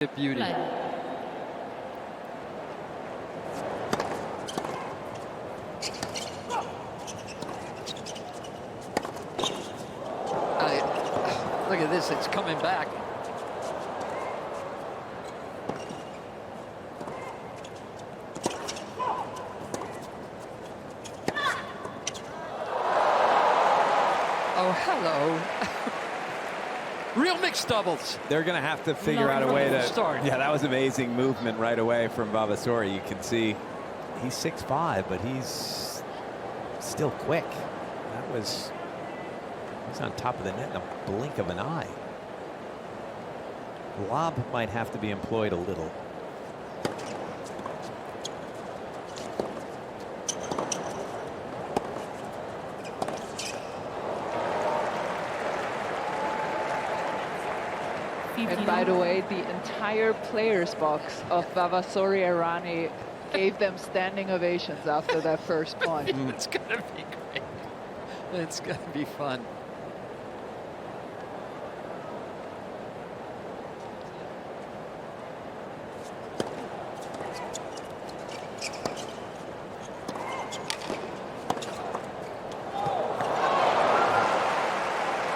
Beauty. Look at this, it's coming back. Oh, hello. Real mixed doubles. They're going to have to figure out a way to start. Yeah, that was amazing movement right away from Vavasori. You can see he's 6'5", but he's still quick. He's on top of the net in a blink of an eye. Lob might have to be employed a little. And by the way, the entire players box of Vavasori Errani gave them standing ovations after that first point. It's gonna be great. It's gonna be fun.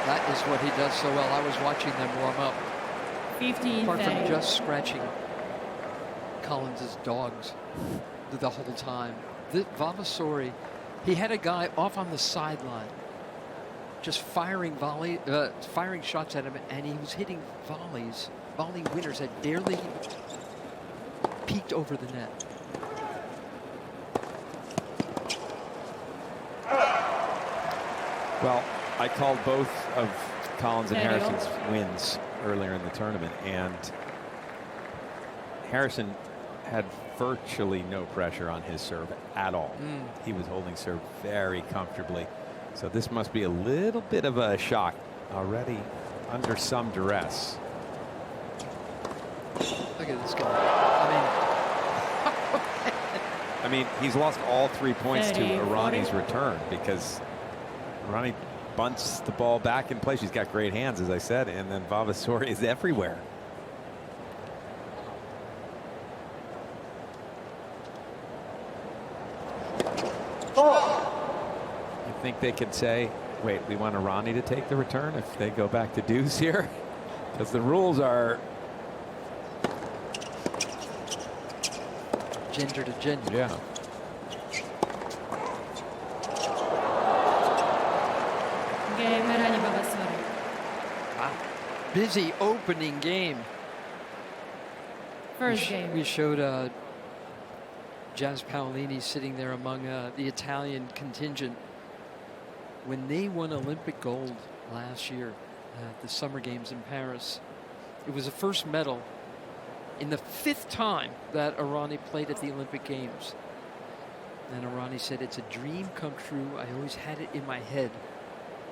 That is what he does so well. I was watching them warm up. 15 Apart from just scratching Collins's dogs the whole time. Vavasori, he had a guy off on the sideline just firing shots at him, and he was hitting volley winners that barely peeked over the net. Well, I called both of Collins and Harrison's wins earlier in the tournament, and Harrison had virtually no pressure on his serve at all. He was holding serve very comfortably. So this must be a little bit of a shock already under some duress. Look at this guy. I mean, he's lost all 3 points to Errani's return because Errani bunts the ball back in place. She's got great hands, as I said, and then Vavasori is everywhere. You think they could say, wait, we want Errani to take the return if they go back to deuce here? Because the rules are ginger to ginger. Yeah. Game Errani Vavasori. Wow. Busy opening game. First game. We showed Jazz Paolini sitting there among the Italian contingent when they won Olympic gold last year at the Summer Games in Paris. It was the first medal in the 5th time that Errani played at the Olympic Games. And Errani said, it's a dream come true. I always had it in my head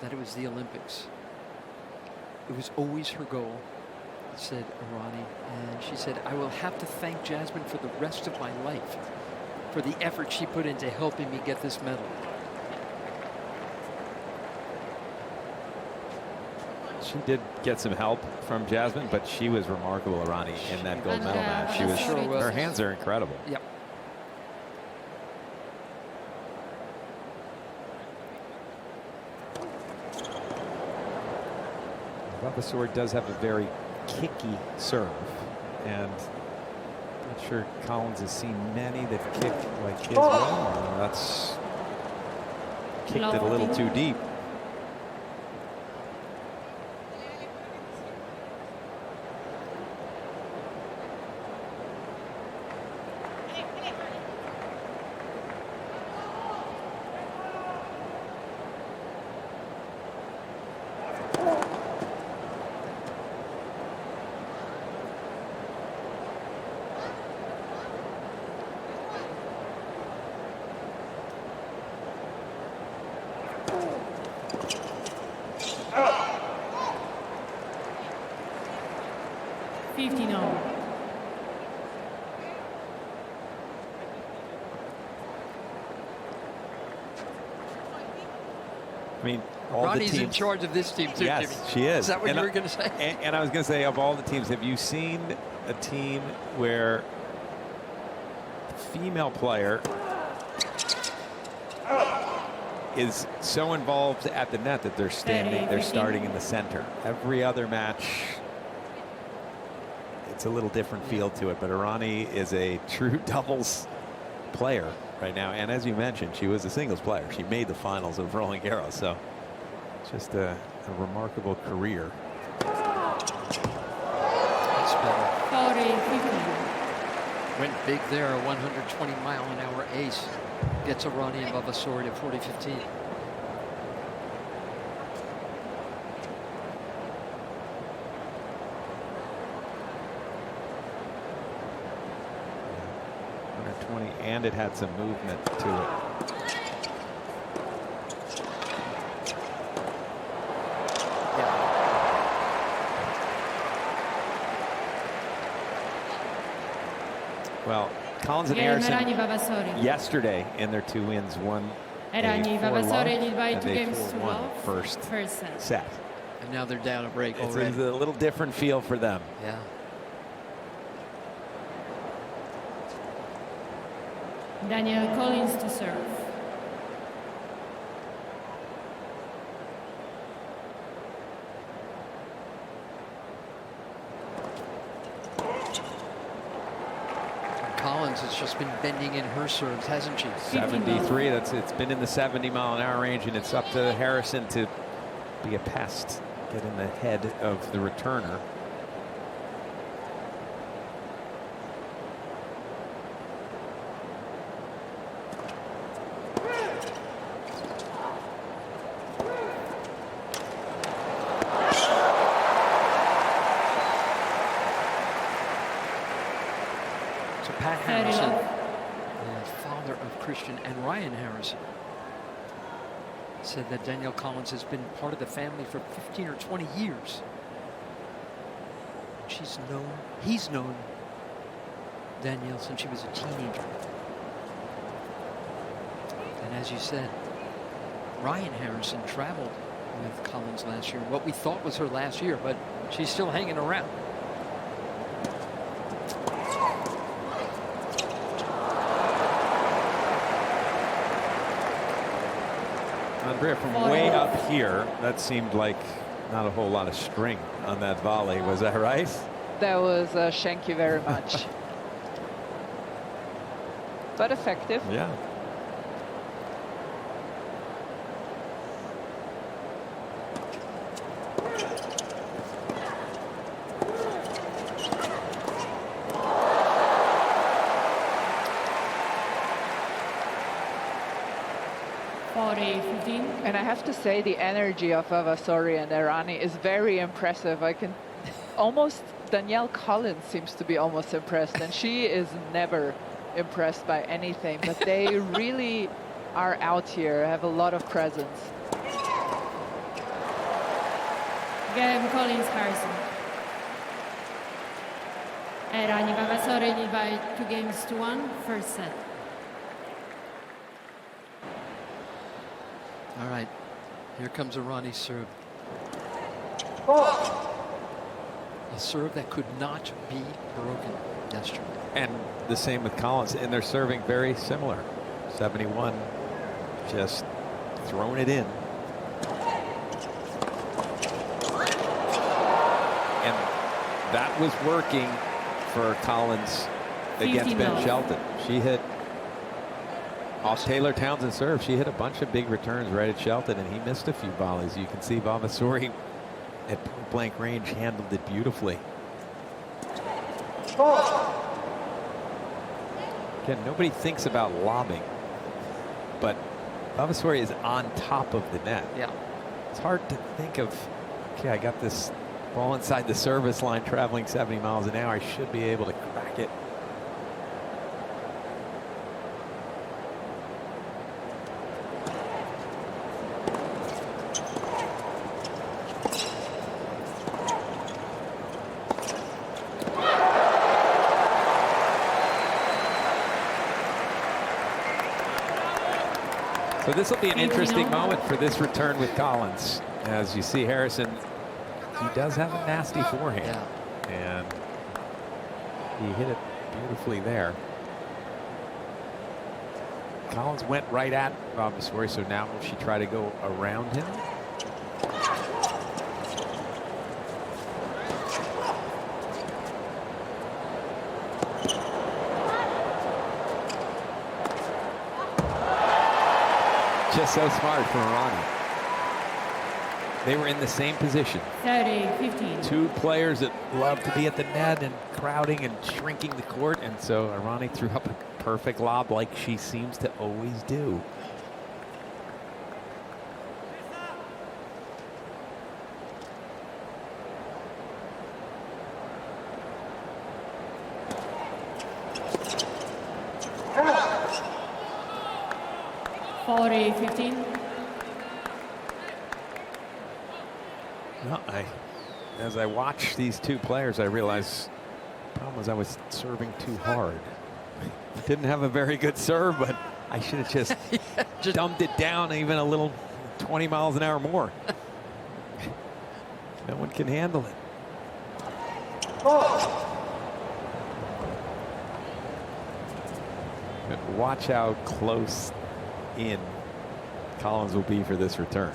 that it was the Olympics. It was always her goal, said Errani. And she said, I will have to thank Jasmine for the rest of my life for the effort she put into helping me get this medal. She did get some help from Jasmine, but she was remarkable, Errani, in that gold medal match. She was, her hands are incredible. Yep. Vavasori does have a very kicky serve, and I'm not sure Collins has seen many that kick like his will. That's kicked it a little too deep. I mean, all Ronnie's the teams in charge of this team too. Yes, Jimmy. she is. Is that what and you were going to say? And I was going to say, of all the teams, have you seen a team where the female player is so involved at the net that they're starting in the center. Every other match, it's a little different feel to it, but Errani is a true doubles player right now. And as you mentioned, she was a singles player. She made the finals of Roland Garros, so just a remarkable career. That's better. 40-15. Went big there, a 120-mile-an-hour ace. Gets Errani and Vavasori to 40-15. And it had some movement to it. Well, Collins and Harrison yesterday in their 2 wins won Errani, Vavasori lead by 2 and they games to 4-1 love. first set. set. And now they're down a break It's already. a little different feel for them. Yeah. Daniel Collins to serve. Collins has just been bending in her serves, hasn't she? 73. It's been in the 70-mile-an-hour range, and it's up to Harrison to be a pest, get in the head of the returner. Pat Harrison, the father of Christian and Ryan Harrison, said that Danielle Collins has been part of the family for 15 or 20 years. He's known Danielle since she was a teenager. And as you said, Ryan Harrison traveled with Collins last year. What we thought was her last year, but she's still hanging around. Andrea, from way up here, that seemed like not a whole lot of string on that volley. Was that right? That was thank you very much. But effective. Yeah. And I have to say, the energy of Vavasori and Errani is very impressive. I can almost, Danielle Collins seems to be almost impressed, and she is never impressed by anything, but they really are out here, have a lot of presence. Game Collins Harrison. Errani, Vavasori lead by 2 games to 1, first set. All right, here comes Errani's serve. A serve that could not be broken yesterday. And the same with Collins, and they're serving very similar. 71, just throwing it in. And that was working for Collins against Ben Shelton. She hit off Taylor Townsend's serve. She hit a bunch of big returns right at Shelton, and he missed a few volleys. You can see Vavasori at point blank range handled it beautifully. Again, nobody thinks about lobbing, but Vavasori is on top of the net. Yeah. It's hard to think of, okay, I got this ball inside the service line traveling 70 miles an hour. I should be able to crack it. So this will be an interesting moment for this return with Collins. As you see Harrison, he does have a nasty forehand. Yeah. And He hit it beautifully there. Collins went right at Vavasori, so now will she try to go around him? Just so smart from Errani. They were in the same position. 30-15. Two players that love to be at the net and crowding and shrinking the court, and so Errani threw up a perfect lob like she seems to always do. No, as I watch these two players, I realize the problem was I was serving too hard. Didn't have a very good serve, but I should have just, just dumbed it down even a little, 20 miles an hour more. No one can handle it. But watch how close in Collins will be for this return.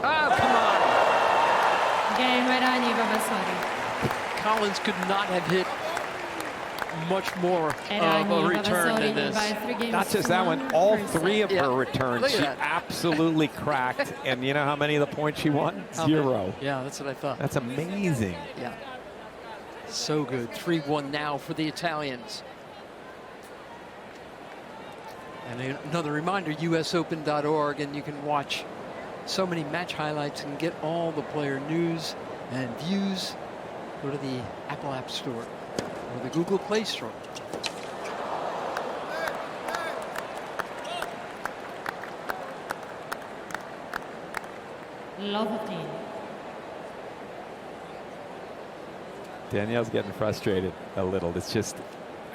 Oh, come on. Game Errani Vavasori. Collins could not have hit much more of Errani a return Vavasori than this. by 3 games Not just to that one, all 1 three of Yeah. her returns, Look at she that. absolutely cracked. And you know how many of the points she won? How many? 0. Yeah, that's what I thought. That's amazing. Yeah. So good. 3-1 now for the Italians. And another reminder, usopen.org, and you can watch so many match highlights and get all the player news and views. Go to the Apple App Store or the Google Play Store. Love 15. Danielle's getting frustrated a little. It's just,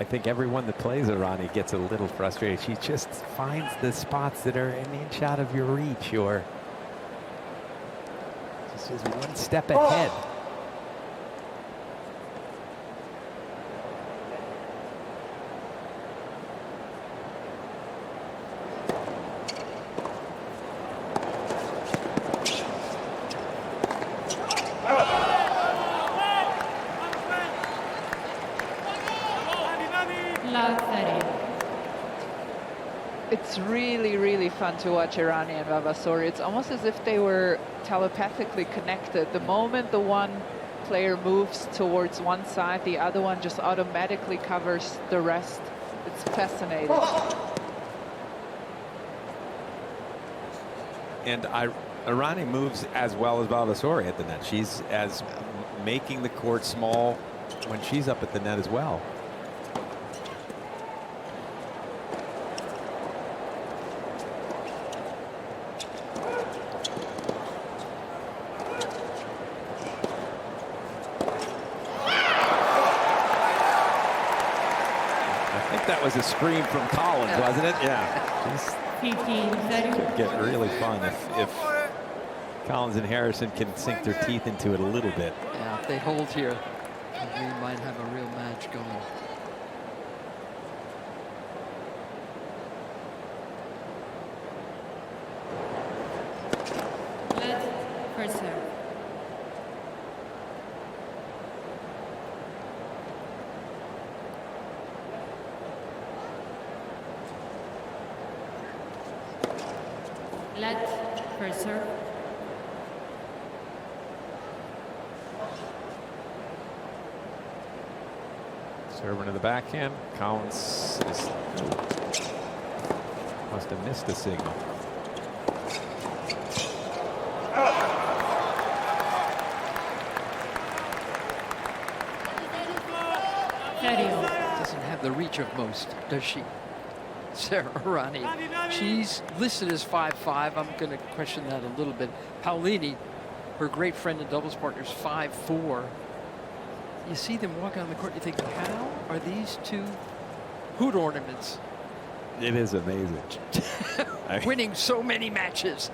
I think everyone that plays Errani gets a little frustrated. She just finds the spots that are an inch out of your reach, or just is one step ahead. Love 30. It's really, really fun to watch Errani and Vavasori. It's almost as if they were telepathically connected. The moment the one player moves towards one side, the other one just automatically covers the rest. It's fascinating. And Errani moves as well as Vavasori at the net. She's as making the court small when she's up at the net as well. That was a scream from Collins, wasn't it? Yeah. 15-30. Could get really fun if Collins and Harrison can sink their teeth into it a little bit. Yeah, if they hold here, we might have a real match going. Let first serve. Let first serve. Serving to the backhand. Collins must have missed the signal. Doesn't have the reach of most, does she? Sarah Errani. She's listed as 5'5". I'm going to question that a little bit. Paolini, her great friend and doubles partner, is 5'4". You see them walk on the court, you think, how are these two hood ornaments It is amazing. winning so many matches?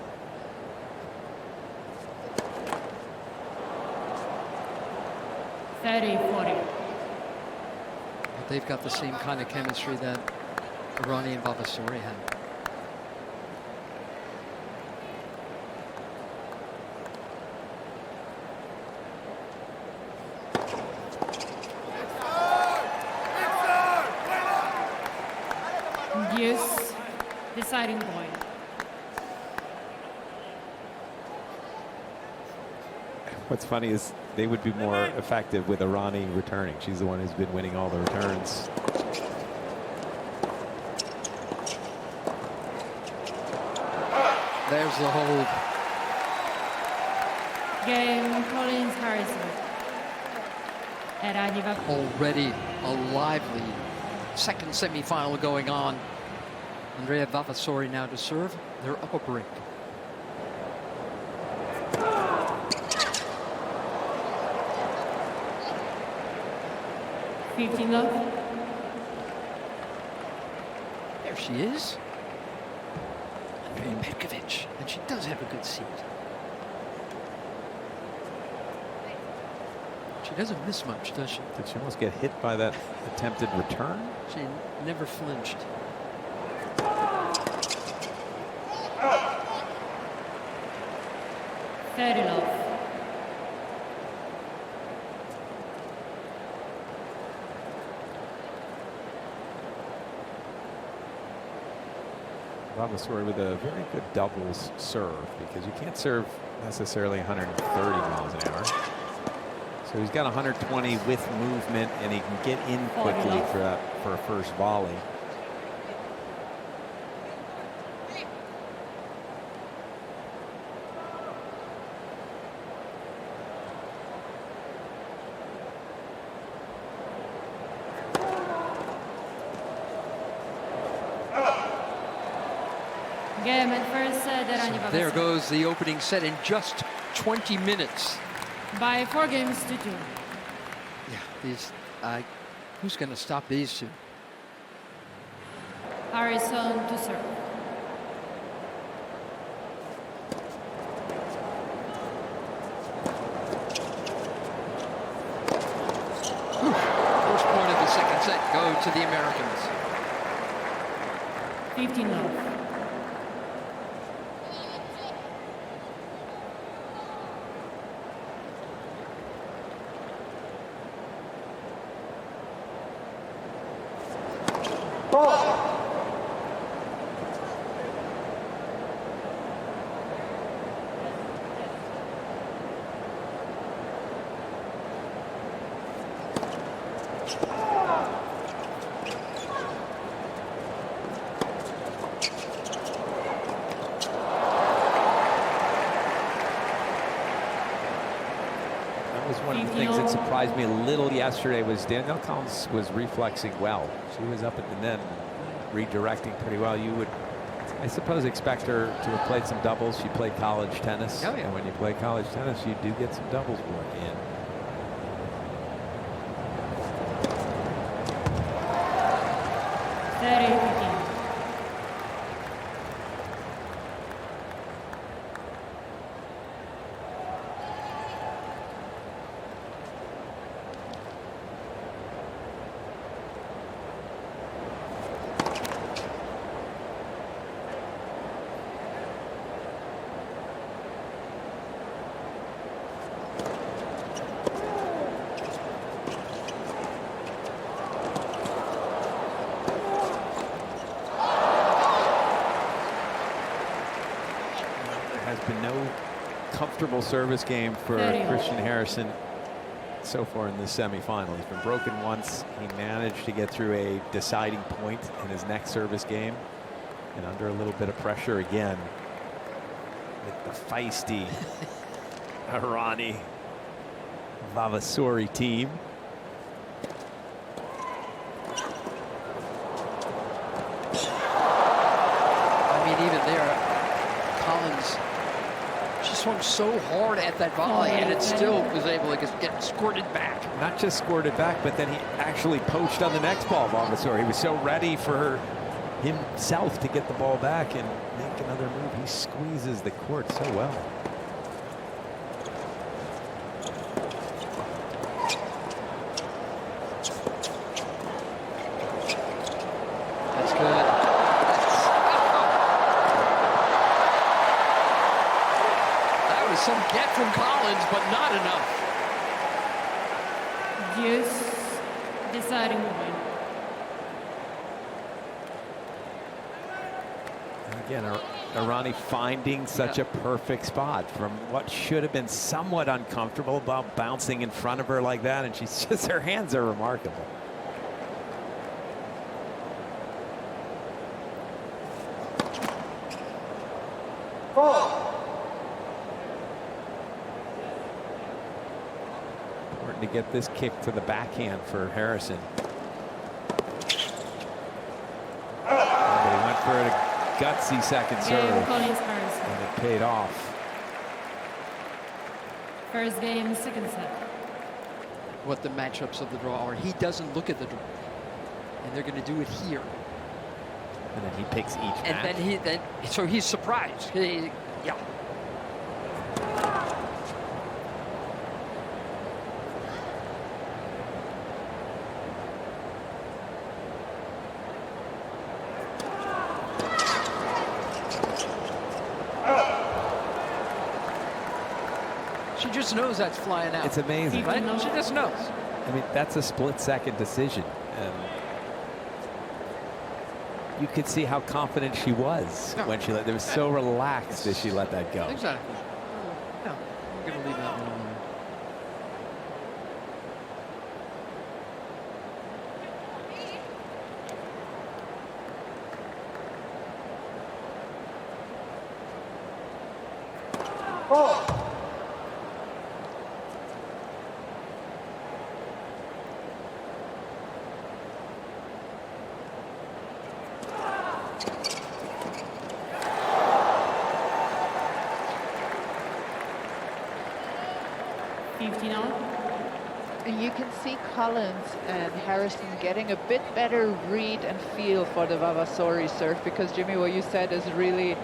30-40. But they've got the same kind of chemistry that Errani and Vavasori had. Deuce, deciding point. What's funny is they would be more effective with Errani returning. She's the one who's been winning all the returns. There's the hold. Game, Collins Harrison. Errani Vavasori. Already a lively second semifinal going on. Andrea Vavasori now to serve. They're up a break. Love. There she is. Andrea Petkovic. And she does have a good seat. She doesn't miss much, does she? Did she almost get hit by that attempted return? She never flinched. Love. Vavasori with a very good doubles serve, because you can't serve necessarily 130 miles an hour. So he's got 120 with movement, and he can get in quickly for a first volley. Game and first set, Errani So Vavasori. there goes the opening set in just 20 minutes. By 4 games to 2. Yeah, these. Who's going to stop these two? Harrison to serve. First point of the second set go to the Americans. 15 love. One of the things that surprised me a little yesterday was Danielle Collins was reflexing well. She was up at the net, redirecting pretty well. You would, I suppose, expect her to have played some doubles. She played college tennis. Oh, yeah. And when you play college tennis, you do get some doubles work in. Comfortable service game for Christian Harrison so far in this semifinal. He's been broken once. He managed to get through a deciding point in his next service game, and under a little bit of pressure again with the feisty Errani Vavasori team. I mean, even there, Collins, she swung so hard at that volley, and it still was able to get squirted back. Not just squirted back, but then he actually poached on the next ball, Vavasori. He was so ready for himself to get the ball back and make another move. He squeezes the court so well. but not enough. Deuce, deciding point. Again, Errani finding such a perfect spot from what should have been somewhat uncomfortable about bouncing in front of her like that, and she's just, her hands are remarkable. Important to get this kick to the backhand for Harrison. He went for a gutsy second serve, and it paid off. First game, second set. What the matchups of the draw are. He doesn't look at the draw, and they're going to do it here. And then he picks each match. And then so he's surprised. Yeah. She just knows that's flying out. It's amazing. Right? She just knows. I mean, that's a split-second decision. And you could see how confident she was when she let it. Was so relaxed as she let that go. Exactly. No, I'm going to leave that one alone. And you can see Collins and Harrison getting a bit better read and feel for the Vavasori serve, because Jimmy, what you said is really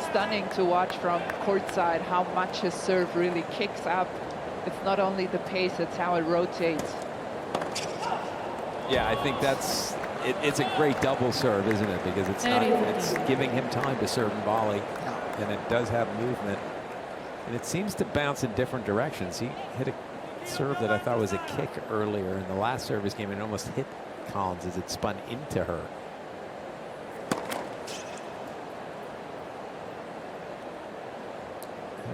stunning to watch from courtside, how much his serve really kicks up. It's not only the pace, it's how it rotates. Yeah, I think that's it's a great double serve, isn't it? Because it's giving him time to serve and volley, and it does have movement. And it seems to bounce in different directions. He hit a serve that I thought was a kick earlier in the last service game, and it almost hit Collins as it spun into her.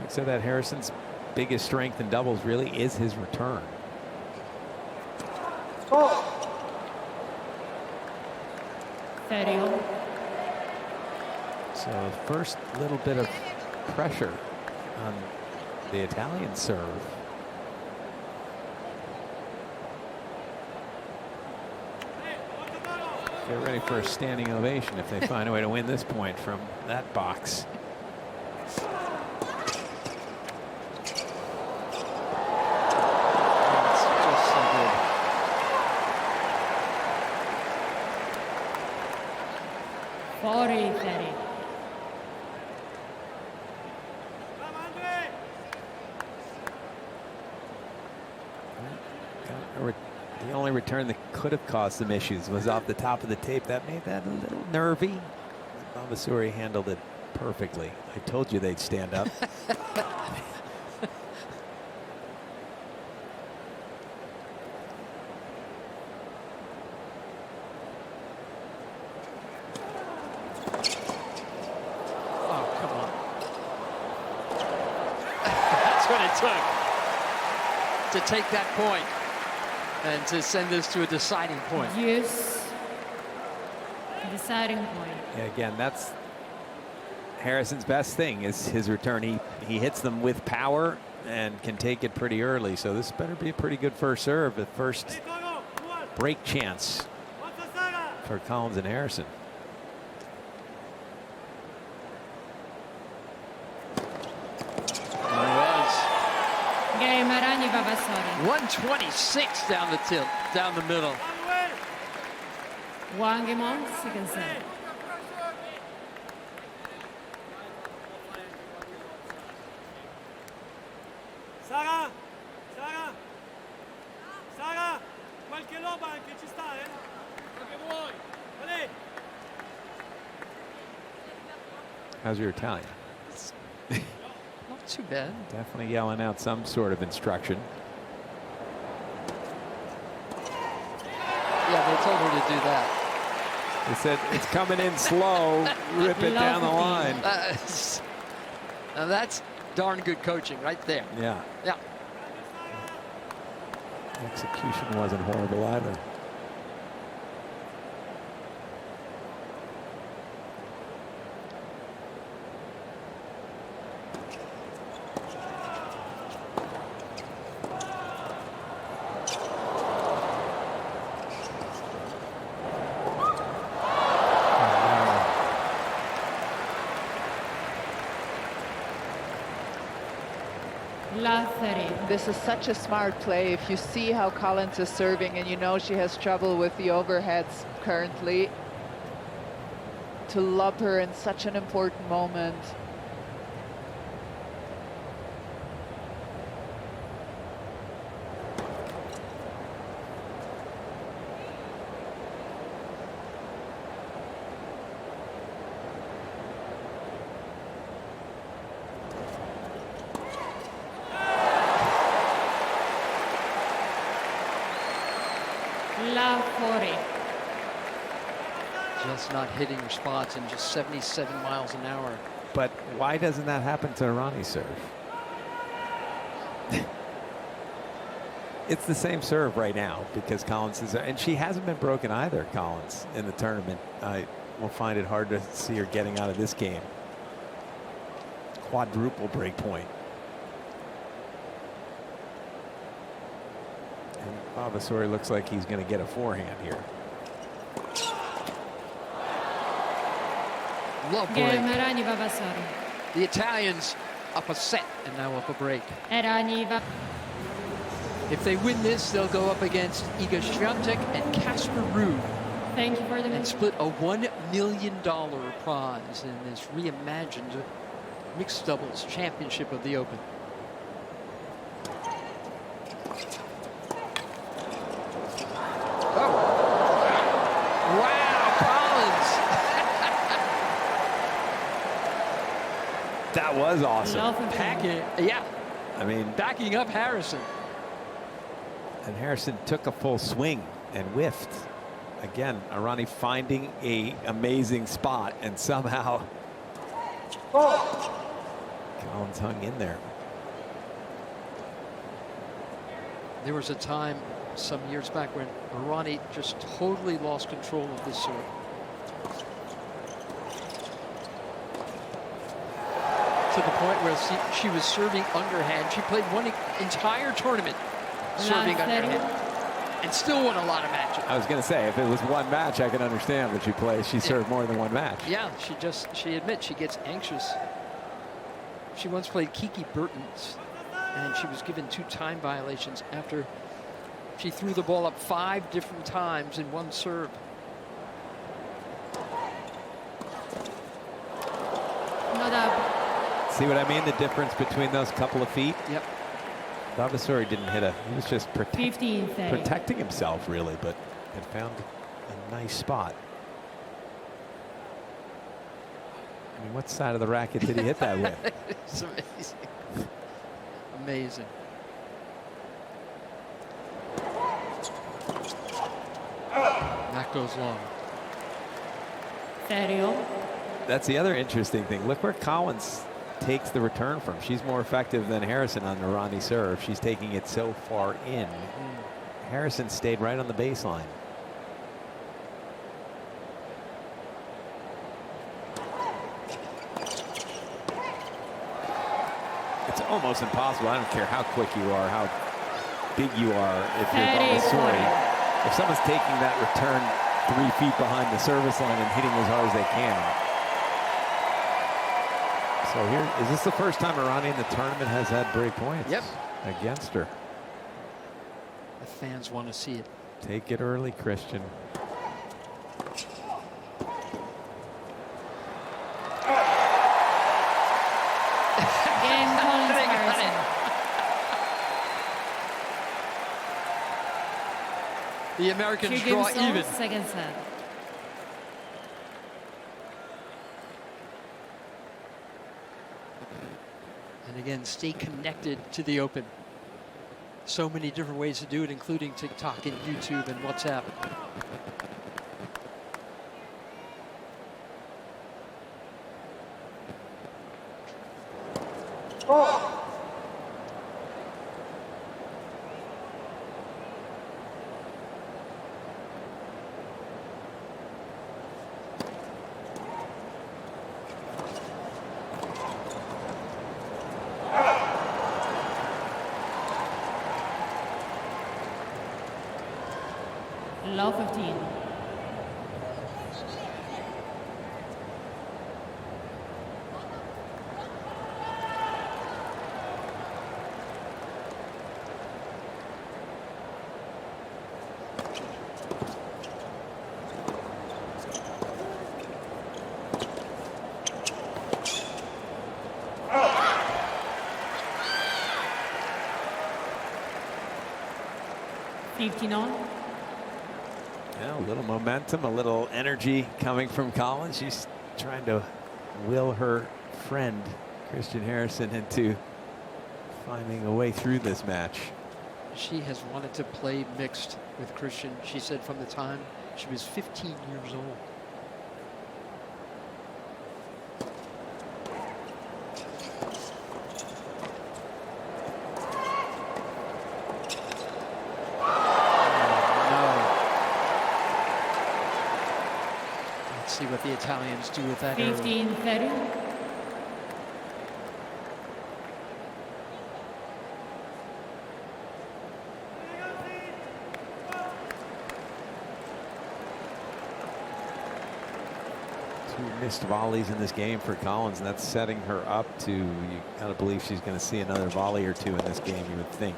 So that Harrison's biggest strength in doubles really is his return. So first little bit of pressure on the Italian serve. Get ready for a standing ovation if they find a way to win this point from that box. The only return that could have caused some issues was off the top of the tape. That made that a little nervy. Vavasori handled it perfectly. I told you they'd stand up. Oh, come on. That's what it took to take that point and to send this to a deciding point. Yes. Deciding point. Yeah, again, that's Harrison's best thing is his return. He hits them with power and can take it pretty early. So this better be a pretty good first serve, the first break chance for Collins and Harrison. Game Errani Vavasori. 126 down the tilt, down the middle. One game on, second set. Sara, qualche loba anche ci sta, quello che vuoi. Vale. How's your Italian? Not Too bad. Definitely yelling out some sort of instruction. Yeah, they told her to do that. They said it's coming in slow, rip it down the line. Now that's darn good coaching right there. Yeah. Yeah. Execution wasn't horrible either. This is such a smart play. If you see how Collins is serving and you know she has trouble with the overheads currently, to lob her in such an important moment. Just not hitting her spots and just 77 miles an hour. But why doesn't that happen to Errani's serve? It's the same serve right now because Collins is, and she hasn't been broken either, Collins, in the tournament. I will find it hard to see her getting out of this game. Quadruple break point. And Vavasori looks like he's going to get a forehand here. Love break. Errani, Vavasori. The Italians up a set and now up a break. Errani, If they win this, they'll go up against Iga Świątek and Casper Ruud Thank you for the and split a $1 million prize in this reimagined mixed doubles championship of the Open. Oh. Wow, Collins. That was awesome. Packing, yeah, I mean, backing up Harrison. and Harrison took a full swing and whiffed. Again, Errani finding a amazing spot and somehow Collins hung in there. There was a time some years back when Errani just totally lost control of this serve. To the point where she was serving underhand. She played one entire tournament serving underhand and still won a lot of matches. I was going to say, if it was one match, I can understand that she served more than one match. Yeah, she admits she gets anxious. She once played Kiki Bertens and she was given 2 time violations after she threw the ball up 5 different times in one serve. No doubt. See what I mean? The difference between those couple of feet? Yep. Vavasori didn't hit he was just 15-30. protecting himself, really, but had found a nice spot. I mean, what side of the racket did he hit that with? It's amazing. Amazing. That goes long. Serio. That's the other interesting thing. Look where Collins takes the return from. She's more effective than Harrison on the Errani serve. She's taking it so far in. Harrison stayed right on the baseline. It's almost impossible. I don't care how quick you are, how big you are, if you're Vavasori. If someone's taking that return 3 feet behind the service line and hitting as hard as they can. So here, is this the first time Errani in the tournament has had break points? Yep. Against her. The fans want to see it. Take it early, Christian. Game Collins Harrison. The Americans 2 draw games all, even. second set. And And again, stay connected to the Open. So many different ways to do it, including TikTok and YouTube and WhatsApp. Love 15. On. Yeah, a little momentum, a little energy coming from Collins. She's trying to will her friend, Christian Harrison, into finding a way through this match. She has wanted to play mixed with Christian, she said, from the time she was 15 years old. See what the Italians do with that. 15-30. Two missed volleys in this game for Collins, and that's setting her up to, you gotta believe she's going to see another volley or two in this game, you would think.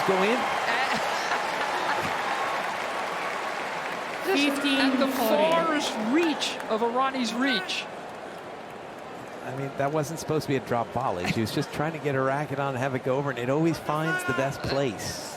Go in. 15 at the 40. farthest reach of Errani's reach. I mean, that wasn't supposed to be a drop volley. She was just trying to get her racket on and have it go over, and it always finds the best place.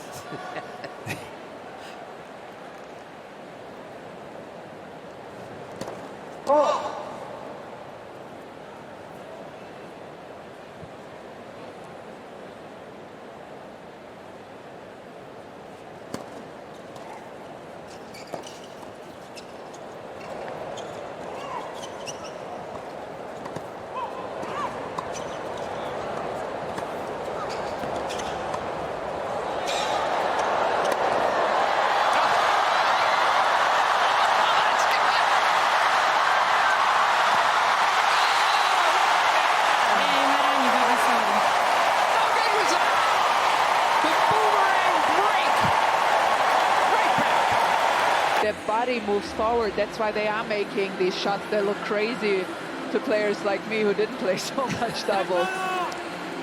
Body moves forward. That's why they are making these shots that look crazy to players like me who didn't play so much doubles.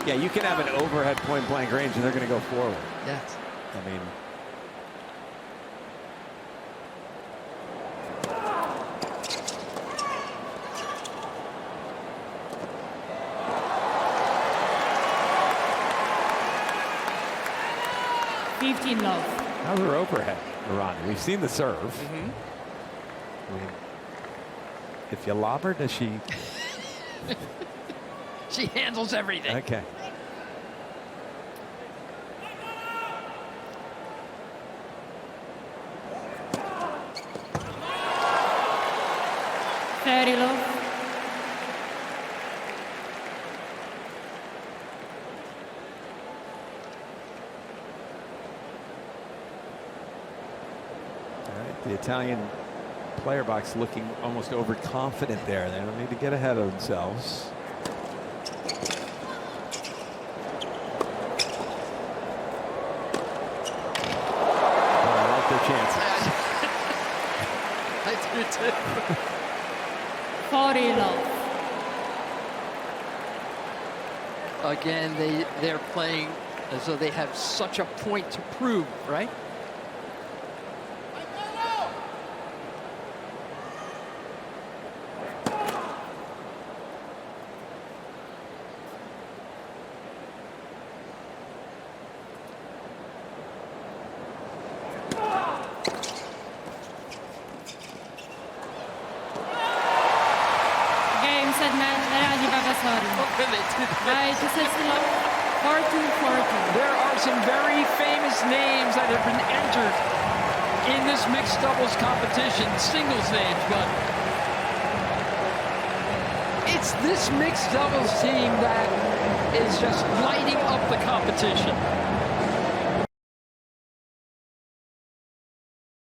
Yeah, you can have an overhead point blank range and they're going to go forward. Yes. I mean, Love. how's her overhead, Errani? We've seen the serve. I mean, if you lob her, does she? She handles everything. Okay. Very low. The Italian player box looking almost overconfident there. They don't need to get ahead of themselves. Oh, I like their chances. I do too. 40 love. Again, they're playing as though they have such a point to prove, right? Vavasori Look at it. by 2 sets to love, 14-14. There are some very famous names that have been entered in this mixed doubles competition, singles names, but it's this mixed doubles team that is just lighting up the competition.